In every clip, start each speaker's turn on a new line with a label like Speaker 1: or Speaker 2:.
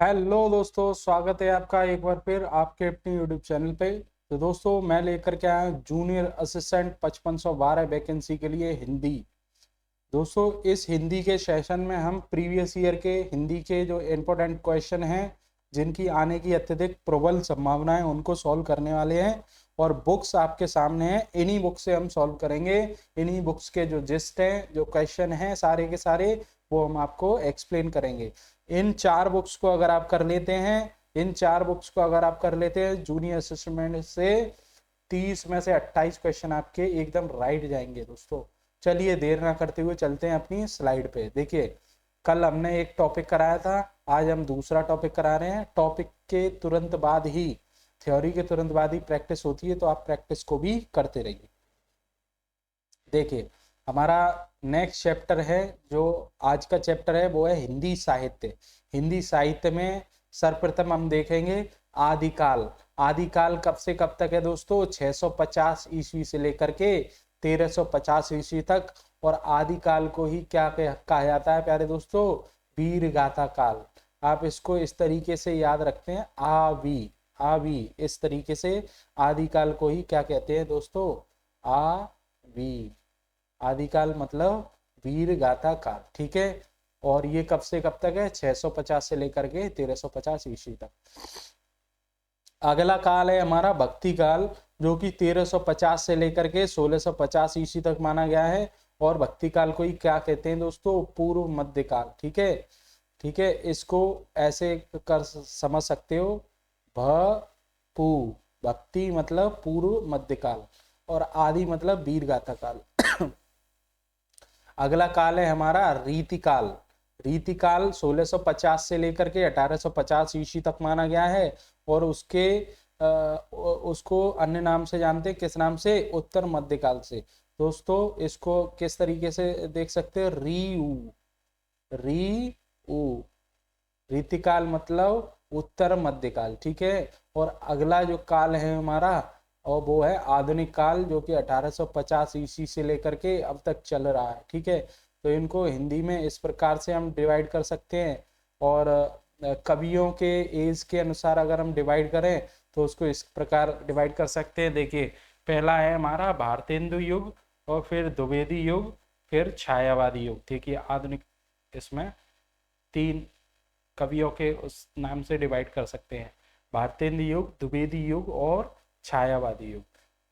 Speaker 1: Hello दोस्तों, स्वागत है आपका एक बार फिर आपके अपने यूट्यूब चैनल पे। तो दोस्तों, मैं लेकर के आया हूं जूनियर असिस्टेंट 5512 वैकेंसी के लिए हिंदी। दोस्तों, इस हिंदी के सेशन में हम प्रीवियस ईयर के हिंदी के जो इम्पोर्टेंट क्वेश्चन हैं, जिनकी आने की अत्यधिक प्रबल संभावना है, उनको सॉल्व करने वाले हैं। और बुक्स आपके सामने हैं, इन्हीं बुक से हम सॉल्व करेंगे। इन्हीं बुक्स के जो जिस्ट हैं, जो क्वेश्चन हैं, सारे के सारे वो हम आपको एक्सप्लेन करेंगे। इन चार बुक्स को अगर आप कर लेते हैं, जूनियर असिस्टेंट से 30 में से 28 क्वेश्चन आपके एकदम राइट जाएंगे दोस्तों। चलिए देर ना करते हुए चलते हैं अपनी स्लाइड पे। देखिए, कल हमने एक टॉपिक कराया था, आज हम दूसरा टॉपिक करा रहे हैं। टॉपिक के तुरंत बाद ही, थ्योरी के तुरंत बाद ही प्रैक्टिस होती है, तो आप प्रैक्टिस को भी करते रहिए। देखिए, हमारा नेक्स्ट चैप्टर है, जो आज का चैप्टर है वो है हिंदी साहित्य। हिंदी साहित्य में सर्वप्रथम हम देखेंगे आदिकाल। आदिकाल कब से कब तक है दोस्तों? 650 ईस्वी से लेकर के 1350 ईस्वी तक। और आदिकाल को ही क्या कहा जाता है प्यारे दोस्तों? वीर गाथा काल। आप इसको इस तरीके से याद रखते हैं, आवी आवी, इस तरीके से आदिकाल को ही क्या कहते हैं दोस्तों? आवी। आदिकाल मतलब वीर गाथा काल, ठीक है। और ये कब से कब तक है? 650 से लेकर के 1350 ईस्वी तक। अगला काल है हमारा भक्ति काल, जो कि 1350 से लेकर के 1650 ईस्वी तक माना गया है। और भक्ति काल को ही क्या कहते हैं दोस्तों? पूर्व मध्य काल, ठीक है। ठीक है, इसको ऐसे कर समझ सकते हो, भू, भक्ति मतलब पूर्व मध्यकाल, और आदि मतलब वीर गाथा काल। अगला काल है हमारा रीतिकाल। रीतिकाल 1650 से लेकर के 1850 ईस्वी तक माना गया है। और उसको अन्य नाम से जानते हैं, किस नाम से? उत्तर मध्यकाल से। दोस्तों, इसको किस तरीके से देख सकते हो? री उ रीतिकाल मतलब उत्तर मध्यकाल, ठीक है। और अगला जो काल है हमारा, और वो है आधुनिक काल, जो कि 1850 ईस्वी से लेकर के अब तक चल रहा है, ठीक है। तो इनको हिंदी में इस प्रकार से हम डिवाइड कर सकते हैं। और कवियों के एज के अनुसार अगर हम डिवाइड करें तो उसको इस प्रकार डिवाइड कर सकते हैं। देखिए, पहला है हमारा भारतेंदु युग, और फिर द्विवेदी युग, फिर छायावादी युग। देखिए, आधुनिक इसमें 3 कवियों के उस नाम से डिवाइड कर सकते हैं, भारतेंदु युग, द्विवेदी युग और छायावादी युग।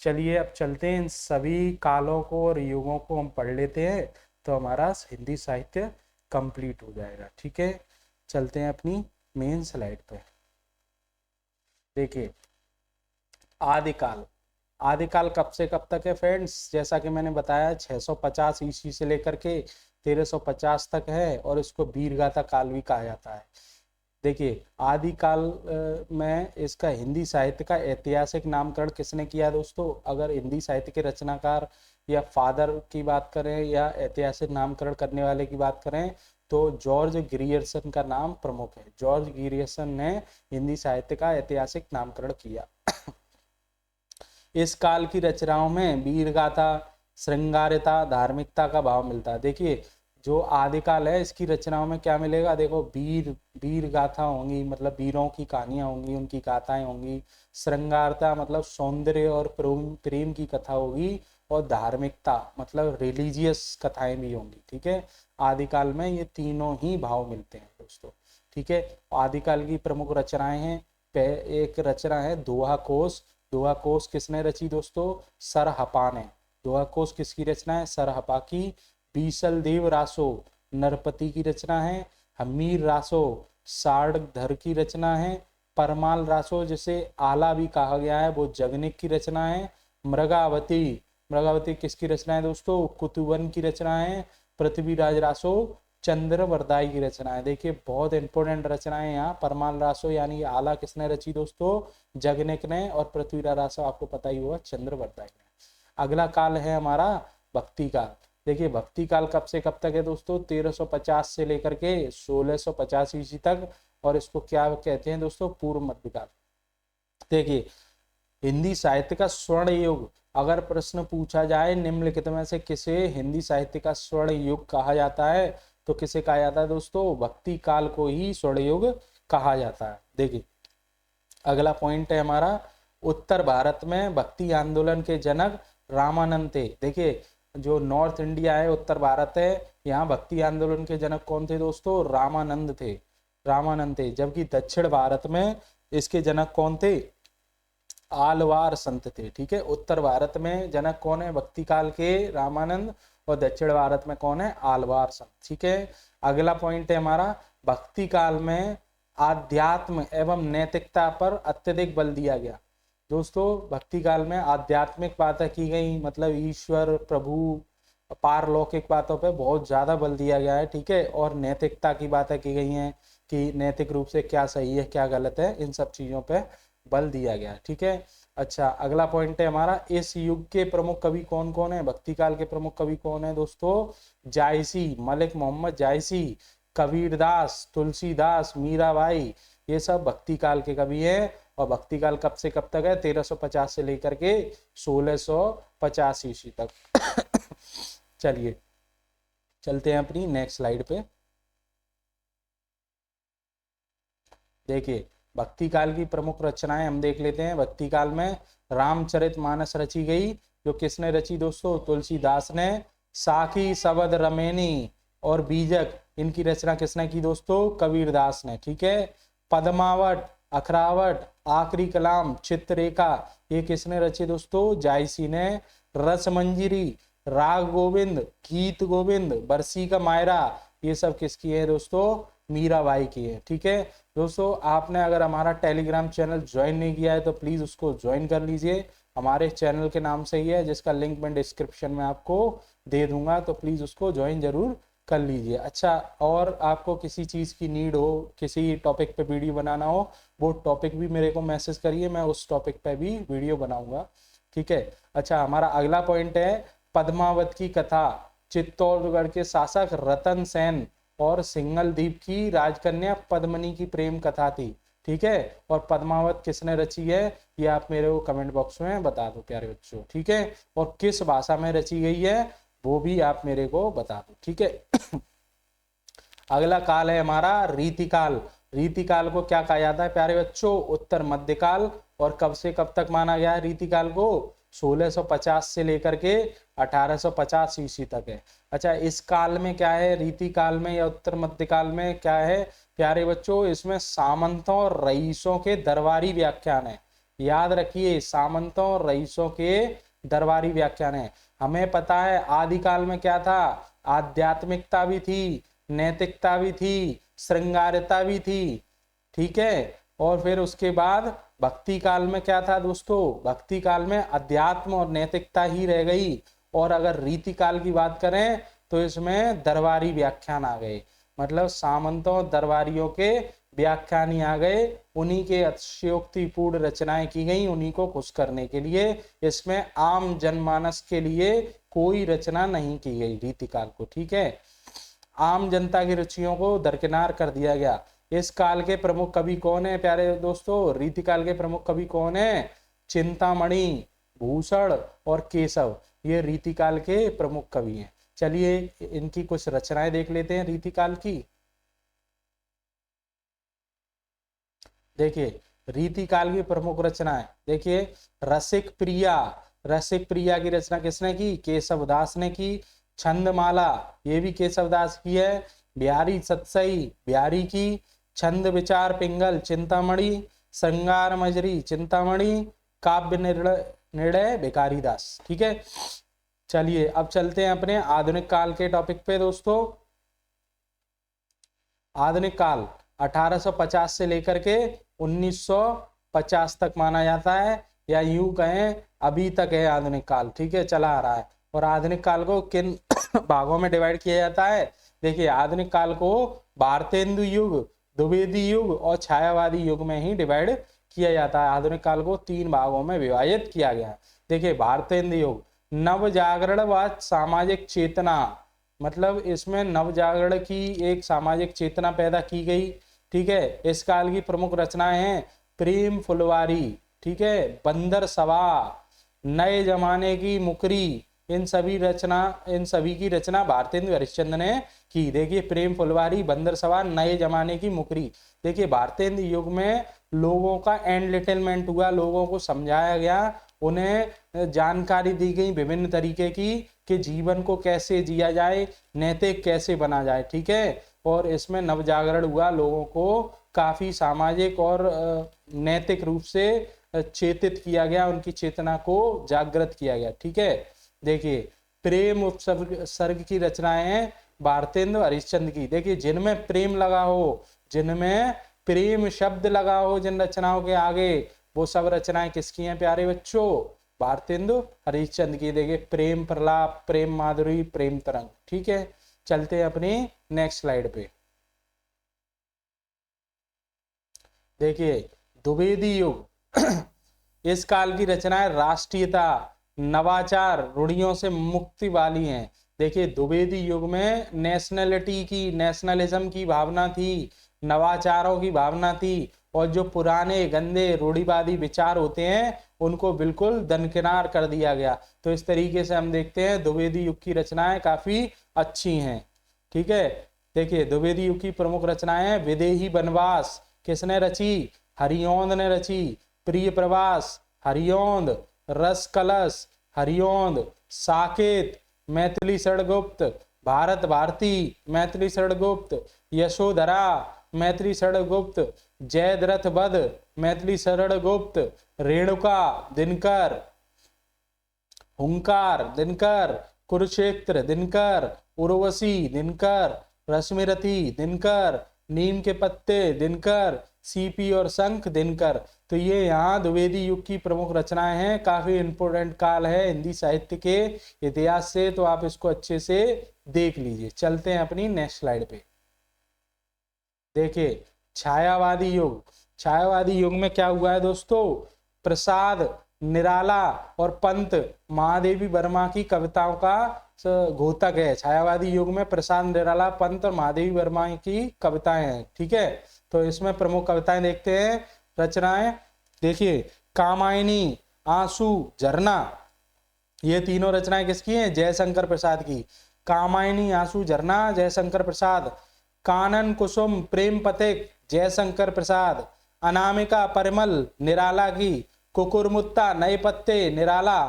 Speaker 1: चलिए अब चलते हैं, इन सभी कालों को और युगों को हम पढ़ लेते हैं, तो हमारा हिंदी साहित्य कंप्लीट हो जाएगा, ठीक है। चलते हैं अपनी मेन स्लाइड पे। देखिए, आदिकाल। आदिकाल कब से कब तक है फ्रेंड्स? जैसा कि मैंने बताया, 650 ईस्वी से लेकर के 1350 तक है, और इसको वीरगाथा काल भी कहा जाता है। देखिए, आदिकाल में इसका हिंदी साहित्य का ऐतिहासिक नामकरण किसने किया दोस्तों? अगर हिंदी साहित्य के रचनाकार या फादर की बात करें, या ऐतिहासिक नामकरण करने वाले की बात करें, तो जॉर्ज ग्रियर्सन का नाम प्रमुख है। जॉर्ज ग्रियर्सन ने हिंदी साहित्य का ऐतिहासिक नामकरण किया। इस काल की रचनाओं में वीर गाथा, श्रृंगारिता, धार्मिकता का भाव मिलता है। देखिए, जो आदिकाल है, इसकी रचनाओं में क्या मिलेगा? देखो, वीर वीर गाथा होंगी, मतलब वीरों की कहानियां होंगी, उनकी गाथाएं होंगी। श्रृंगारता मतलब सौंदर्य और प्रेम की कथा होगी। और धार्मिकता मतलब रिलीजियस कथाएं भी होंगी, ठीक है। आदिकाल में ये तीनों ही भाव मिलते हैं दोस्तों, ठीक है। आदिकाल की प्रमुख रचनाएं हैं, एक रचना है दोहा कोश। दोहा कोश किसने रची दोस्तों? सरहपा ने। दोहा कोश किसकी रचना है? सरहपा की। बीसल देव रासो नरपति की रचना है। हमीर रासो सार्डधर की रचना है। परमाल रासो, जिसे आला भी कहा गया है, वो जगनिक की रचना है। मृगावती, मृगावती किसकी रचना है दोस्तों? कुतुबन की रचना है। पृथ्वीराज रासो चंद्रवरदाई की रचना है। देखिए, बहुत इंपॉर्टेंट रचनाएं यहाँ। परमाल रासो यानी आला किसने रची दोस्तों? जगनिक ने। और पृथ्वीराज रासो आपको पता ही होगा, चंद्रवरदाई ने। अगला काल है हमारा भक्ति काल। देखिए, भक्ति काल कब से कब तक है दोस्तों? 1350 से लेकर के 1650 ईस्वी तक। और इसको क्या कहते हैं दोस्तों? पूर्व मध्यकाल। देखिए, हिंदी साहित्य का स्वर्ण युग, अगर प्रश्न पूछा जाए निम्नलिखित में से किसे हिंदी साहित्य का स्वर्ण युग कहा जाता है, तो किसे कहा जाता है दोस्तों? भक्ति काल को ही स्वर्ण युग कहा जाता है। देखिए अगला पॉइंट है हमारा, उत्तर भारत में भक्ति आंदोलन के जनक रामानंद थे। देखिए जो नॉर्थ इंडिया है, उत्तर भारत है, यहाँ भक्ति आंदोलन के जनक कौन थे दोस्तों? रामानंद थे, रामानंद थे। जबकि दक्षिण भारत में इसके जनक कौन थे? आलवार संत थे। ठीक है, उत्तर भारत में जनक कौन है भक्ति काल के? रामानंद। और दक्षिण भारत में कौन है? आलवार संत। ठीक है, अगला पॉइंट है हमारा, भक्ति काल में आध्यात्म एवं नैतिकता पर अत्यधिक बल दिया गया। दोस्तों भक्ति काल में आध्यात्मिक बातें की गई, मतलब ईश्वर, प्रभु, पारलौकिक बातों पे बहुत ज्यादा बल दिया गया है। ठीक है, और नैतिकता की बातें की गई हैं कि नैतिक रूप से क्या सही है क्या गलत है, इन सब चीजों पे बल दिया गया। ठीक है, अच्छा अगला पॉइंट है हमारा, इस युग के प्रमुख कवि कौन कौन है? भक्ति काल के प्रमुख कवि कौन है दोस्तों? जायसी, मलिक मोहम्मद जायसी, कबीरदास, तुलसीदास, मीराबाई, ये सब भक्ति काल के कवि हैं। और भक्ति काल कब से कब तक है? 1350 से लेकर के 1685 ईस्वी तक। चलिए चलते हैं अपनी नेक्स्ट स्लाइड पे। देखिए भक्ति काल की प्रमुख रचनाएं हम देख लेते हैं। भक्ति काल में रामचरितमानस रची गई, जो किसने रची दोस्तों? तुलसीदास ने। साखी, शबद, रमेनी और बीजक, इनकी रचना किसने की दोस्तों? कबीरदास ने। ठीक है, पद्मावट, अखरावट, आखिरी कलाम, चित्ररेखा, ये किसने रची दोस्तों? जायसी ने। रसमंजरी, राग गोविंद, गीत गोविंद, बरसी का मायरा, ये सब किसकी है दोस्तों? मीराबाई की है। ठीक है दोस्तों, आपने अगर हमारा टेलीग्राम चैनल ज्वाइन नहीं किया है तो प्लीज उसको ज्वाइन कर लीजिए। हमारे चैनल के नाम से ही है, जिसका लिंक मैं डिस्क्रिप्शन में आपको दे दूंगा, तो प्लीज उसको ज्वाइन जरूर कर लीजिए। अच्छा, और आपको किसी चीज की नीड हो, किसी टॉपिक पे वीडियो बनाना हो, वो टॉपिक भी मेरे को मैसेज करिए, मैं उस टॉपिक पे भी वीडियो बनाऊंगा। ठीक है, अच्छा हमारा अगला पॉइंट है, पद्मावत की कथा, चित्तौड़गढ़ के शासक रतन सेन और सिंगल द्वीप की राजकन्या पद्मनी की प्रेम कथा थी। ठीक है, और पद्मावत किसने रची है, ये आप मेरे को कमेंट बॉक्स में बता दो प्यारे बच्चों। ठीक है, और किस भाषा में रची गई है वो भी आप मेरे को बता दो। ठीक है, अगला काल है हमारा रीतिकाल। रीतिकाल को क्या कहा जाता है प्यारे बच्चों? उत्तर मध्यकाल। और कब से कब तक माना गया है रीतिकाल को? 1650 से लेकर के 1850 ईस्वी तक है। अच्छा, इस काल में क्या है? रीति काल में या उत्तर मध्यकाल में क्या है प्यारे बच्चों? इसमें सामंतों और रईसों के दरबारी व्याख्यान है। याद रखिए, सामंतों और रईसों के दरबारी व्याख्यान है। हमें पता है आदिकाल में क्या था? आध्यात्मिकता भी थी, नैतिकता भी थी, श्रृंगारिता भी थी। ठीक है, और फिर उसके बाद भक्ति काल में क्या था दोस्तों? भक्ति काल में अध्यात्म और नैतिकता ही रह गई। और अगर रीति काल की बात करें तो इसमें दरबारी व्याख्यान आ गए, मतलब सामंतों दरबारियों के व्याख्यान ही आ गए। उन्हीं के अतिशयोक्तिपूर्ण रचनाएं की गई, उन्हीं को खुश करने के लिए। इसमें आम जनमानस के लिए कोई रचना नहीं की गई रीति काल को। ठीक है, आम जनता की रुचियों को दरकिनार कर दिया गया। इस काल के प्रमुख कवि कौन है प्यारे दोस्तों? रीति काल के प्रमुख कवि कौन है? चिंतामणि, भूषण और केशव, ये रीति काल के प्रमुख कवि हैं। चलिए इनकी कुछ रचनाएं देख लेते हैं रीति काल की। देखिए रीति काल की प्रमुख रचनाएं, देखिए रसिक प्रिया, रसिक प्रिया की रचना किसने की? केशव दास ने की। छंदमाला, ये भी केशव दास की है। बिहारी सतसई, बिहारी की। छंद विचार पिंगल, चिंतामणि। श्रृंगार मजरी, चिंतामणि। काव्य निर्णय, भिखारी दास। ठीक है, चलिए अब चलते हैं अपने आधुनिक काल के टॉपिक पे दोस्तों। आधुनिक काल 1850 से लेकर के 1950 तक माना जाता है, या यूं कहें अभी तक है आधुनिक काल। ठीक है, चला आ रहा है। और आधुनिक काल को किन भागों में डिवाइड किया जाता है? देखिए आधुनिक काल को भारतेंदु युग, द्विवेदी युग और छायावादी युग में ही डिवाइड किया जाता है। आधुनिक काल को 3 भागों में विभाजित किया गया है। देखिए भारतेंदु युग, नव जागरण व सामाजिक चेतना, मतलब इसमें नव जागरण की एक सामाजिक चेतना पैदा की गई। ठीक है, इस काल की प्रमुख रचनाएं हैं प्रेम फुलवारी, ठीक है, बंदर सभा, नए जमाने की मुकरी, इन सभी की रचना भारतेंदु हरिश्चंद्र ने की। देखिए प्रेम फुलवारी, बंदर सवार, नए जमाने की मुकरी। देखिए भारतेंदु युग में लोगों का एनलिटलमेंट हुआ, लोगों को समझाया गया, उन्हें जानकारी दी गई विभिन्न तरीके की कि जीवन को कैसे जिया जाए, नैतिक कैसे बना जाए, ठीक है। और इसमें नवजागरण हुआ, लोगों को काफी सामाजिक और नैतिक रूप से चेतित किया गया, उनकी चेतना को जागृत किया गया, ठीक है। देखिए प्रेम उपसर्ग की रचनाएं हैं भारतेंदु हरिश्चंद्र की। देखिए जिनमें प्रेम लगा हो, जिनमें प्रेम शब्द लगा हो जिन रचनाओं के आगे, वो सब रचनाएं किसकी हैं प्यारे बच्चों? भारतेंदु हरिश्चंद्र की। देखिए प्रेम प्रलाप, प्रेम माधुरी, प्रेम तरंग, ठीक है। चलते हैं अपनी नेक्स्ट स्लाइड पे। देखिए द्विवेदी युग इस काल की रचनाएं राष्ट्रीयता, नवाचार, रूढ़ियों से मुक्ति वाली हैं। देखिए द्विवेदी युग में नेशनलिटी की, नेशनलिज्म की भावना थी, नवाचारों की भावना थी, और जो पुराने गंदे रूढ़िवादी विचार होते हैं उनको बिल्कुल दरकिनार कर दिया गया। तो इस तरीके से हम देखते हैं द्विवेदी युग की रचनाएं काफी अच्छी हैं, ठीक है। देखिए द्विवेदी युग की प्रमुख रचनाएं, विदेही वनवास किसने रची? हरिऔंद ने रची। प्रिय प्रवास, हरिऔंद। रस कलश, हरिऔंद। साकेत, मैथिली षडगुप्त। भारत भारती, मैथिली षडगुप्त। यशोधरा, मैथिली षडगुप्त। जयद्रथ वध, मैथिली षडगुप्त। रेणुका, दिनकर। हुंकार, दिनकर। कुरुक्षेत्र, दिनकर। उर्वशी, दिनकर। रश्मिरथी, दिनकर। नीम के पत्ते, दिनकर। सीपी और शंख, दिनकर। तो ये यहाँ द्विवेदी युग की प्रमुख रचनाएं हैं। काफी इंपोर्टेंट काल है हिंदी साहित्य के इतिहास से, तो आप इसको अच्छे से देख लीजिए। चलते हैं अपनी नेक्स्ट स्लाइड पे। देखिए छायावादी युग। छायावादी युग में क्या हुआ है दोस्तों? प्रसाद, निराला और पंत महादेवी वर्मा की कविताओं का घोतक है। छायावादी युग में प्रसाद, निराला, पंत और महादेवी वर्मा की कविताएं हैं, ठीक है। तो इसमें प्रमुख कविताएं देखते हैं, रचनाएं। देखिए कामायनी, आंसू, झरना, ये तीनों रचनाएं किसकी हैं? जयशंकर प्रसाद की। कामायनी, आंसू, झरना, जयशंकर प्रसाद। कानन कुसुम, प्रेम पथिक, जयशंकर प्रसाद। अनामिका, परिमल, निराला की। कुकुरमुत्ता, नए पत्ते, निराला।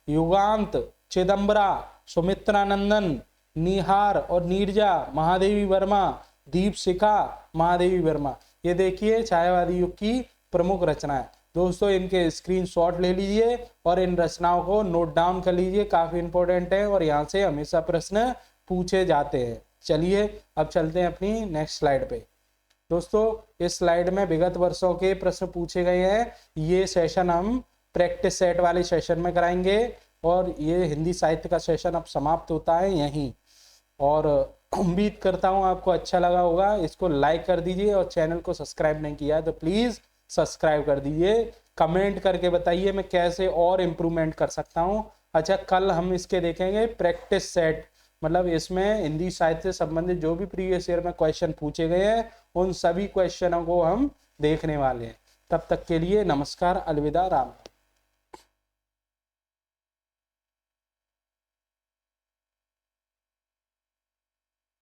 Speaker 1: युगांत, चिदंबरा, सुमित्रानंदन। निहार और नीरजा, महादेवी वर्मा। दीप शिखा, महादेवी वर्मा। ये देखिए छायावादी युग की प्रमुख रचनाएं। दोस्तों इनके स्क्रीनशॉट ले लीजिए और इन रचनाओं को नोट डाउन कर लीजिए, काफी इंपॉर्टेंट है और यहाँ से हमेशा प्रश्न पूछे जाते हैं। चलिए अब चलते हैं अपनी नेक्स्ट स्लाइड पे। दोस्तों इस स्लाइड में विगत वर्षों के प्रश्न पूछे गए हैं। ये सेशन हम प्रैक्टिस सेट वाले सेशन में कराएंगे और ये हिंदी साहित्य का सेशन अब समाप्त होता है यहीं। और उम्मीद करता हूँ आपको अच्छा लगा होगा। इसको लाइक कर दीजिए और चैनल को सब्सक्राइब नहीं किया है तो प्लीज़ सब्सक्राइब कर दीजिए। कमेंट करके बताइए मैं कैसे और इम्प्रूवमेंट कर सकता हूँ। अच्छा कल हम इसके देखेंगे प्रैक्टिस सेट, मतलब इसमें हिंदी साहित्य से संबंधित जो भी प्रीवियस ईयर में क्वेश्चन पूछे गए हैं उन सभी क्वेश्चनों को हम देखने वाले हैं। तब तक के लिए नमस्कार, अलविदा, राम।